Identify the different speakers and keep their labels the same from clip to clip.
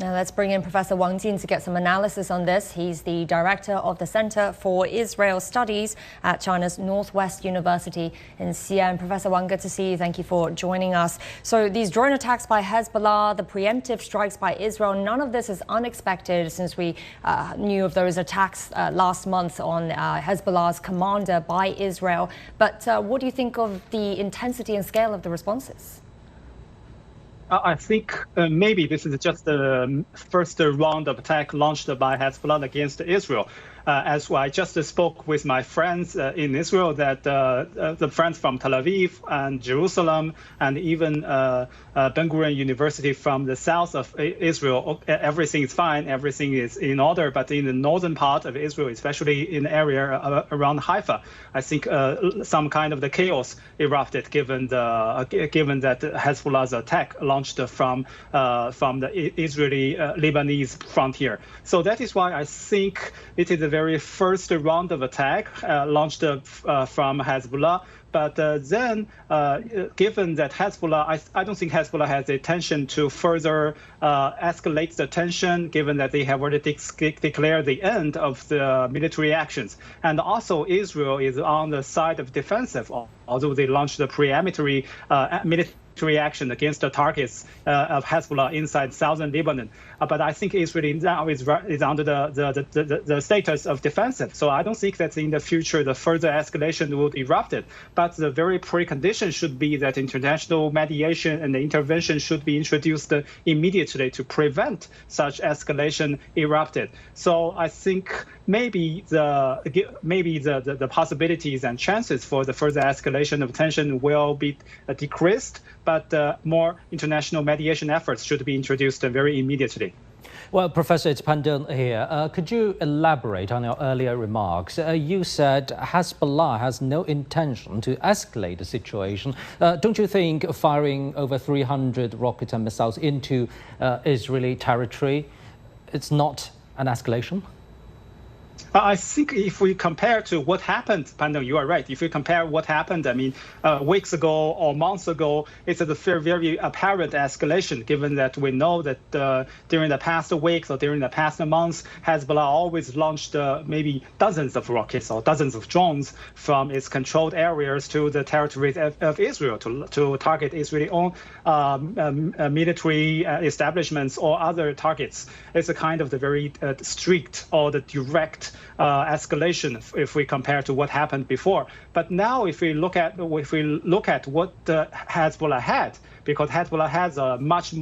Speaker 1: Now let's bring in Professor Wang Jin to get some analysis on this. He's the director of the Center for Israel Studies at China's Northwest University in Xi'an. Professor Wang, good to see you. Thank you for joining us. So these drone attacks by Hezbollah, the preemptive strikes by Israel, none of this is unexpected since we knew of those attacks last month on Hezbollah's commander by Israel. But what do you think of the intensity and scale of the responses?
Speaker 2: I think maybe this is just the first round of attack launched by Hezbollah against Israel. As I just spoke with my friends in Israel, that the friends from Tel Aviv and Jerusalem and even Ben Gurion University from the south of Israel, everything is fine, everything is in order. But in the northern part of Israel, especially in the area around Haifa, I think some kind of the chaos erupted given that Hezbollah's attack launched from the Israeli-Lebanese frontier. So that is why I think it is the very first round of attack launched from Hezbollah. But then, given that Hezbollah, I don't think Hezbollah has the intention to further escalate the tension, given that they have already declared the end of the military actions. And also, Israel is on the side of defensive, although they launched the preemptory military action against the targets of Hezbollah inside southern Lebanon. But I think Israel now is under the status of defensive. So I don't think that in the future the further escalation would erupt. But the very precondition should be that international mediation and intervention should be introduced immediately to prevent such escalation erupted. So I think maybe the possibilities and chances for the further escalation of tension will be decreased, but more international mediation efforts should be introduced very immediately.
Speaker 3: Well, Professor, it's Pandun here. Could you elaborate on your earlier remarks? You said Hezbollah has no intention to escalate the situation. Don't you think firing over 300 rockets and missiles into Israeli territory, it's not an escalation?
Speaker 2: I think if we compare to what happened, Pandun, you are right. If we compare what happened, I mean, weeks ago or months ago, it's a very apparent escalation, given that we know that during the past weeks or during the past months, Hezbollah always launched maybe dozens of rockets or dozens of drones from its controlled areas to the territories of Israel to target Israeli-owned military establishments or other targets. It's a kind of the very strict or the direct escalation if we compare to what happened before. But now, if we look at what Hezbollah had, because Hezbollah has a much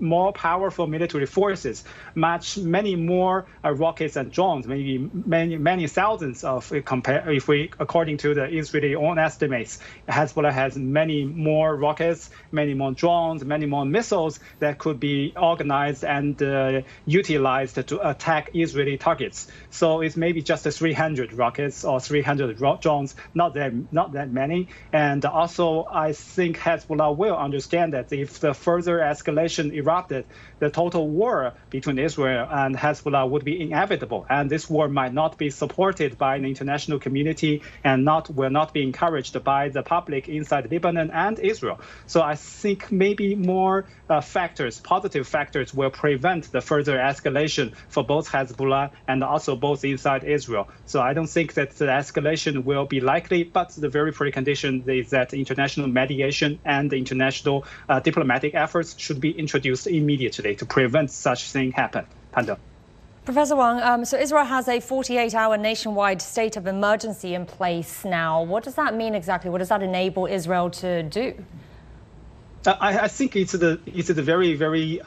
Speaker 2: more powerful military forces, many more rockets and drones, maybe many thousands of according to the Israeli own estimates, Hezbollah has many more rockets, many more drones, many more missiles that could be organized and utilized to attack Israeli targets. So it's maybe just 300 rockets or 300 drones, not that many. And also, I think Hezbollah will understand that if the further escalation erupted, the total war between Israel and Hezbollah would be inevitable. And this war might not be supported by the international community and will not be encouraged by the public inside Lebanon and Israel. So I think maybe more positive factors will prevent the further escalation for both Hezbollah and also both inside Israel. So I don't think that the escalation will be likely, but the very precondition is that international mediation and the international diplomatic efforts should be introduced immediately to prevent such thing happen. Pandun.
Speaker 1: Professor Wang, so Israel has a 48-hour nationwide state of emergency in place now. What does that mean exactly? What does that enable Israel to do?
Speaker 2: I think it's the very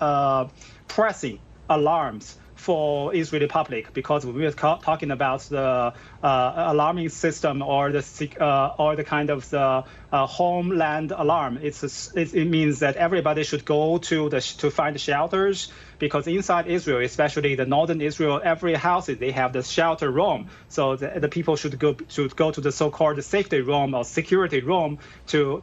Speaker 2: pressing alarms for Israeli public, because we are talking about the alarming system or the kind of the homeland alarm. It means that everybody should go to find shelters, because inside Israel, especially the northern Israel, every house they have the shelter room. So the people should go to the so-called safety room or security room to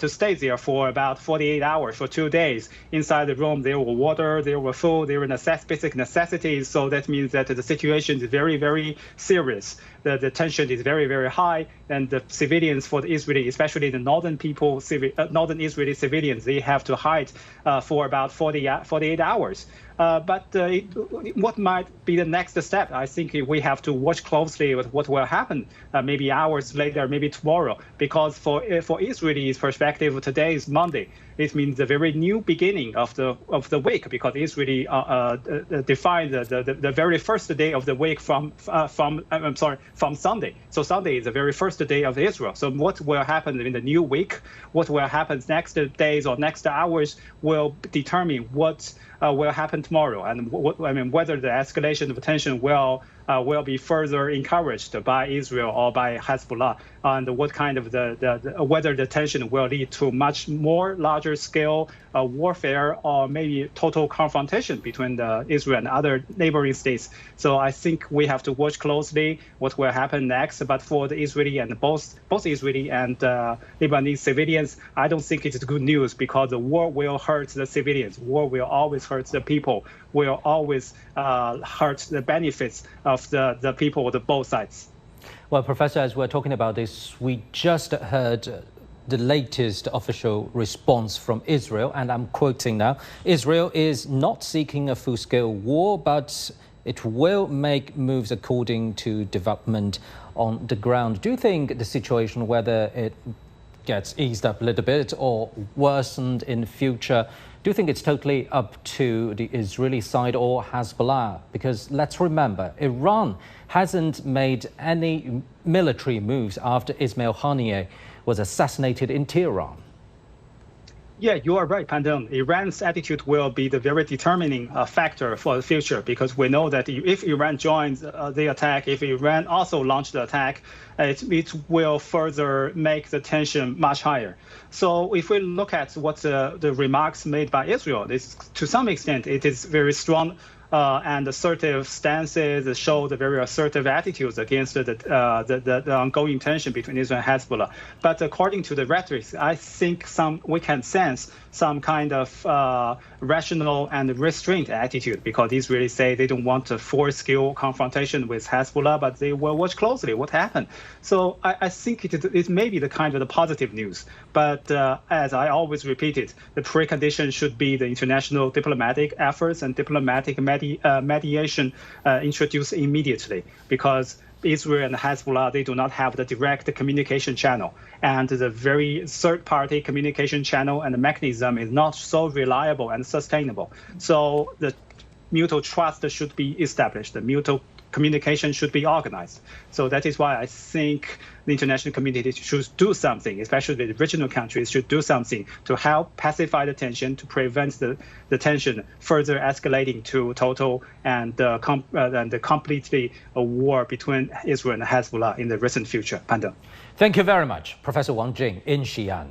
Speaker 2: stay there for about 48 hours, for 2 days. Inside the room, there were water, there were food, there were basic necessities. So that means that the situation is very serious. The tension is very high, and the civilians for the Israeli, especially the northern Israeli civilians, they have to hide for about 48 hours. What might be the next step? I think we have to watch closely with what will happen maybe hours later, maybe tomorrow, because for Israel's perspective, today is Monday. It means the very new beginning of the week, because Israel defined the very first day of the week from Sunday. So Sunday is the very first day of Israel. So what will happen in the new week, what will happen next days or next hours will determine what will happen tomorrow, and whether the escalation of tension will be further encouraged by Israel or by Hezbollah, and what kind of whether the tension will lead to much more larger scale warfare or maybe total confrontation between Israel and other neighboring states. So I think we have to watch closely what will happen next. But for the Israeli and both Israeli and Lebanese civilians, I don't think it's good news, because the war will hurt the civilians. War will always hurt the people. Will always hurt the benefits of the people of both sides.
Speaker 3: Well, Professor, as we're talking about this, we just heard the latest official response from Israel, and I'm quoting now: Israel is not seeking a full-scale war, but it will make moves according to development on the ground. Do you think the situation, whether it gets eased up a little bit or worsened in future, do you think it's totally up to the Israeli side or Hezbollah? Because let's remember, Iran hasn't made any military moves after Ismail Haniyeh was assassinated in Tehran.
Speaker 2: Yeah, you are right, Pandon. Iran's attitude will be the very determining factor for the future, because we know that if Iran joins the attack, if Iran also launched the attack, it will further make the tension much higher. So if we look at what the remarks made by Israel, to some extent, it is very strong and assertive stances, show the very assertive attitudes against the ongoing tension between Israel and Hezbollah. But according to the rhetoric, I think we can sense some kind of rational and restrained attitude, because Israelis say they don't want a full-scale confrontation with Hezbollah, but they will watch closely what happened. So I think it may be the kind of the positive news. But as I always repeated, the precondition should be the international diplomatic efforts and diplomatic mediation introduced immediately, because Israel and Hezbollah, they do not have the direct communication channel, and the very third-party communication channel and the mechanism is not so reliable and sustainable. So the mutual trust should be established. The mutual communication should be organized. So that is why I think the international community should do something, especially the regional countries should do something to help pacify the tension, to prevent the tension further escalating to total and completely a war between Israel and Hezbollah in the recent future. Panda.
Speaker 3: Thank you very much, Professor Wang Jin in Xi'an.